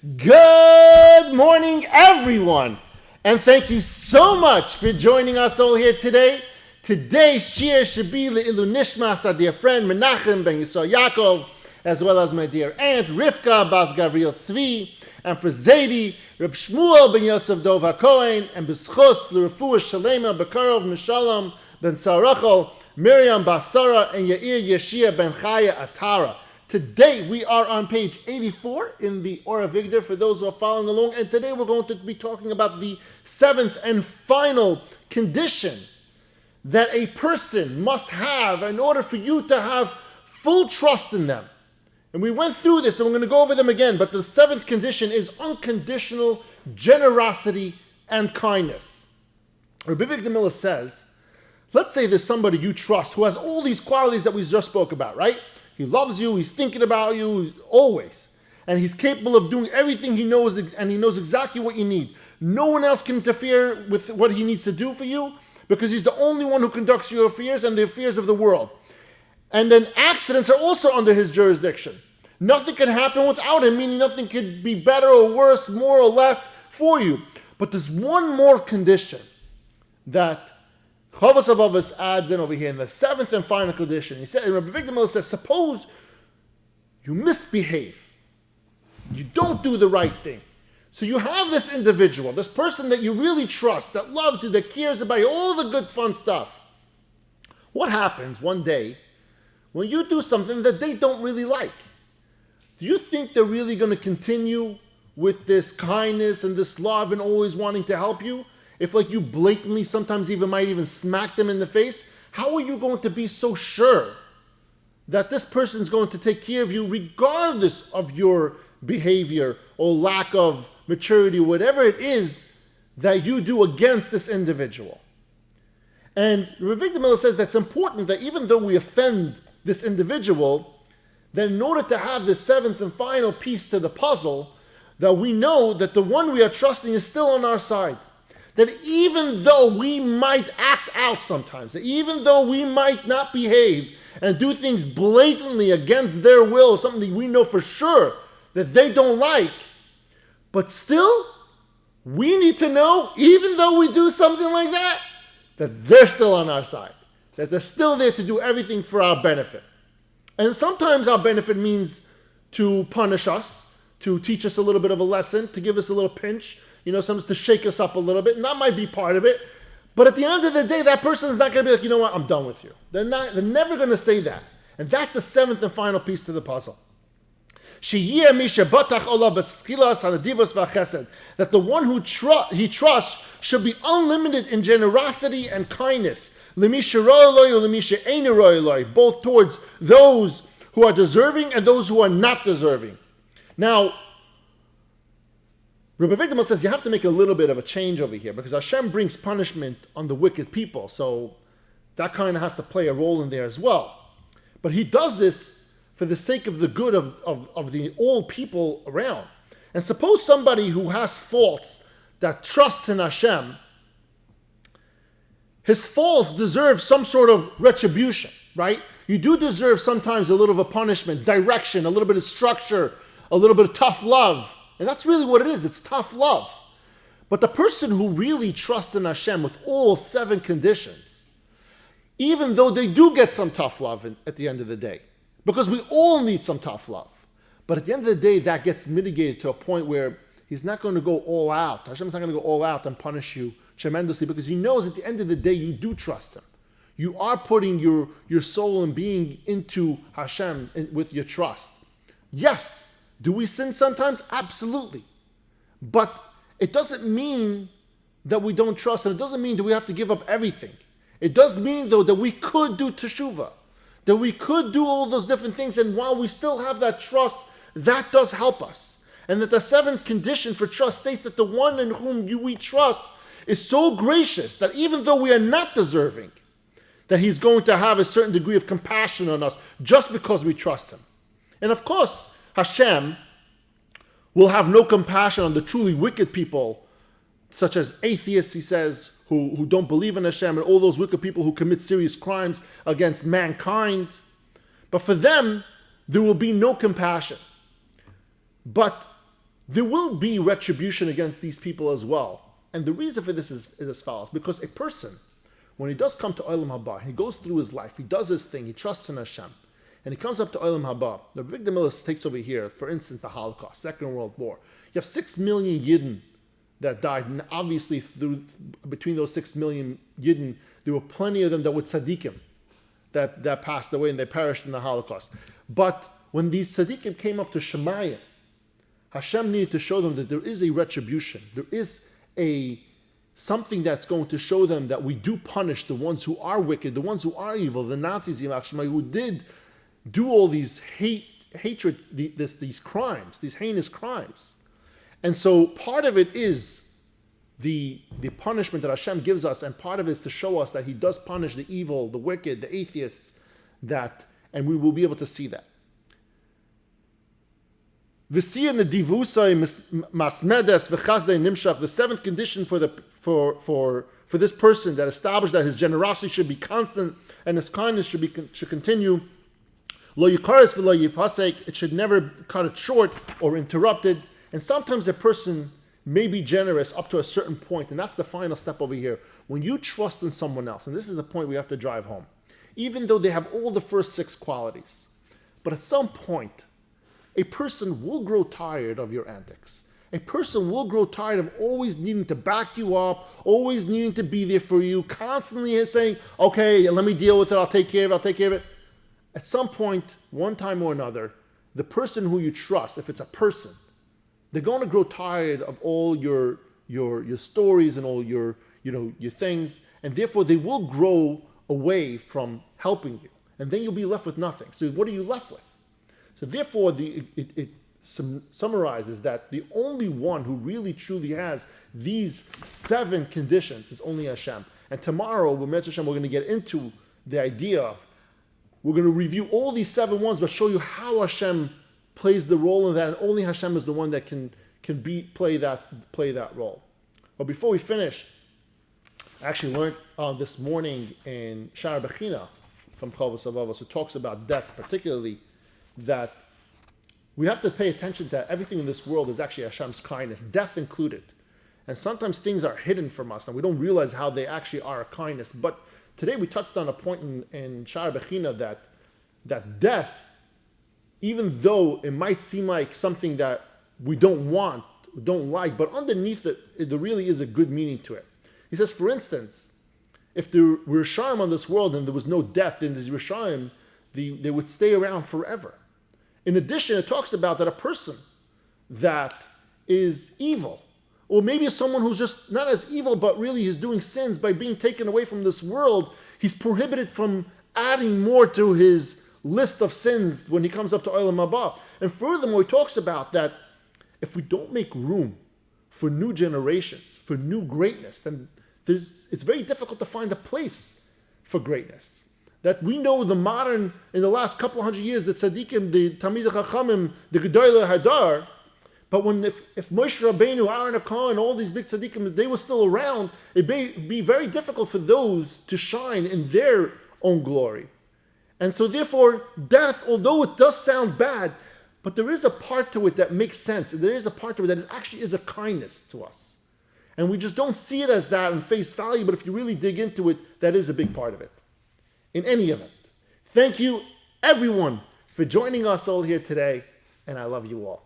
Good morning, everyone, and thank you so much for joining us all here today. Today's shiur should be le'ilu nishmas our dear friend Menachem ben Yisrael Yaakov, as well as my dear aunt Rivka Bas Gavriel Tzvi, and for Zaidi, Reb Shmuel ben Yosef Dov HaKohen, and B'schus l'Refuah Shalema Bekarov Mishalom ben Sarachol, Miriam Basara, and Yair Yeshia ben Chaya Atara. Today we are on page 84 in the Or Avigdor for those who are following along, and today we're going to be talking about the seventh and final condition that a person must have in order for you to have full trust in them. And we went through this and we're going to go over them again, but the seventh condition is unconditional generosity and kindness. Rabbi Avigdor says, let's say there's somebody you trust who has all these qualities that we just spoke about, right? He loves you, he's thinking about you always. And he's capable of doing everything he knows, and he knows exactly what you need. No one else can interfere with what he needs to do for you because he's the only one who conducts your affairs and the affairs of the world. And then accidents are also under his jurisdiction. Nothing can happen without him, meaning nothing could be better or worse, more or less for you. But there's one more condition that Rav Av adds in over here in the seventh and final condition. He said, Rabbi Avigdor says, suppose you misbehave, you don't do the right thing. So you have this individual, this person that you really trust, that loves you, that cares about you, all the good fun stuff. What happens one day when you do something that they don't really like? Do you think they're really going to continue with this kindness and this love and always wanting to help you? If like you blatantly sometimes even might even smack them in the face, how are you going to be so sure that this person is going to take care of you regardless of your behavior or lack of maturity, whatever it is that you do against this individual? And Rav Avigdor says that's important, that even though we offend this individual, then in order to have this seventh and final piece to the puzzle, that we know that the one we are trusting is still on our side. That even though we might act out sometimes, that even though we might not behave and do things blatantly against their will, something we know for sure that they don't like, but still, we need to know, even though we do something like that, that they're still on our side, that they're still there to do everything for our benefit. And sometimes our benefit means to punish us, to teach us a little bit of a lesson, to give us a little pinch, sometimes to shake us up a little bit, and that might be part of it. But at the end of the day, that person is not going to be like, you know what, I'm done with you. They're never going to say that. And that's the seventh and final piece to the puzzle. That the one who he trusts should be unlimited in generosity and kindness, both towards those who are deserving and those who are not deserving. Now, Rabbi Avigdor says you have to make a little bit of a change over here because Hashem brings punishment on the wicked people, so that kind of has to play a role in there as well. But he does this for the sake of the good of the all people around. And suppose somebody who has faults that trusts in Hashem, his faults deserve some sort of retribution, right? You do deserve sometimes a little of a punishment, direction, a little bit of structure, a little bit of tough love. And that's really what it is. It's tough love. But the person who really trusts in Hashem with all seven conditions, even though they do get some tough love at the end of the day, because we all need some tough love, but at the end of the day, that gets mitigated to a point where he's not going to go all out. Hashem's not going to go all out and punish you tremendously because he knows at the end of the day, you do trust him. You are putting your soul and being into Hashem with your trust. Yes. Do we sin sometimes? Absolutely. But it doesn't mean that we don't trust, and it doesn't mean that we have to give up everything. It does mean, though, that we could do teshuvah, that we could do all those different things, and while we still have that trust, that does help us. And that the seventh condition for trust states that the one in whom we trust is so gracious that even though we are not deserving, that he's going to have a certain degree of compassion on us just because we trust him. And of course, Hashem will have no compassion on the truly wicked people, such as atheists, he says, who don't believe in Hashem, and all those wicked people who commit serious crimes against mankind. But for them, there will be no compassion. But there will be retribution against these people as well. And the reason for this is as follows. Because a person, when he does come to Olam Haba, he goes through his life, he does his thing, he trusts in Hashem, and he comes up to Olam Haba. The Rav Av takes over here, for instance, the Holocaust, Second World War. You have 6 million Yidden that died, and obviously between those 6 million Yidden, there were plenty of them that were tzaddikim that passed away and they perished in the Holocaust. But when these tzaddikim came up to Shemayim, Hashem needed to show them that there is a retribution. There is something that's going to show them that we do punish the ones who are wicked, the ones who are evil, the Nazis, who did do all these hatred, these crimes, these heinous crimes. And so part of it is the punishment that Hashem gives us, and part of it is to show us that He does punish the evil, the wicked, the atheists, and we will be able to see that. The seventh condition for this person that established that his generosity should be constant and his kindness should continue. It should never cut it short or interrupted. And sometimes a person may be generous up to a certain point, and that's the final step over here. When you trust in someone else, and this is the point we have to drive home, even though they have all the first 6 qualities, but at some point, a person will grow tired of your antics. A person will grow tired of always needing to back you up, always needing to be there for you, constantly saying, okay, let me deal with it, I'll take care of it. At some point, one time or another, the person who you trust, if it's a person, they're going to grow tired of all your stories and all your things, and therefore they will grow away from helping you. And then you'll be left with nothing. So what are you left with? So therefore, it summarizes that the only one who really truly has these 7 conditions is only Hashem. And tomorrow, with Mitzvah Hashem, we're going to get into the idea of, we're going to review all these 7 ones, but show you how Hashem plays the role in that, and only Hashem is the one that can play that role. But before we finish, I actually learned this morning in Shaar HaBitachon from Rav Av, who talks about death particularly, that we have to pay attention that everything in this world is actually Hashem's kindness, death included. And sometimes things are hidden from us and we don't realize how they actually are a kindness. But today we touched on a point in Shaar HaBitachon that death, even though it might seem like something that we don't want, don't like, but underneath it, there really is a good meaning to it. He says, for instance, if there were Rishaim on this world and there was no death, then these Rishaim, they would stay around forever. In addition, it talks about that a person that is evil, or maybe someone who's just not as evil, but really is doing sins by being taken away from this world, he's prohibited from adding more to his list of sins when he comes up to Olam Haba. And furthermore, he talks about that if we don't make room for new generations, for new greatness, then it's very difficult to find a place for greatness. That we know in the last couple of hundred years, the tzaddikim, the Talmidei Chachamim, the Gedolei Hadar, but if Moshe Rabbeinu, Aaron HaKohen, all these big tzaddikim, they were still around, it'd be very difficult for those to shine in their own glory. And so therefore, death, although it does sound bad, but there is a part to it that makes sense. There is a part to it that actually is a kindness to us. And we just don't see it as that in face value, but if you really dig into it, that is a big part of it. In any event, thank you everyone for joining us all here today, and I love you all.